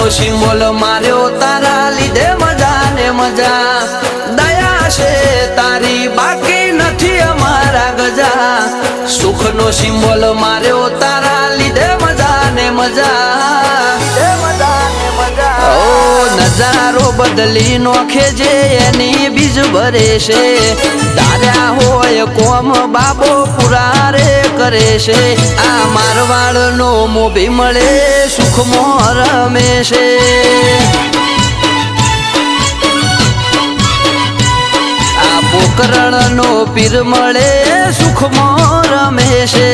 નો symbol માર્યો તારા લીધે મજા ને મજા દયા છે તારી બાકી નથી અમારા ગજા સુખ નો સિમ્બોલ માર્યો તારા લીધે મજા ને મજા નજારો બદલી નોખે જે એની બીજ ભરે છે તાર્યા હોય કોમ બાબો પુરારે કરે છે આ મારવાડ નો મોભી મળે સુખમાં રમે છે આ પોકરણ નો પીર મળે સુખમાં રમે છે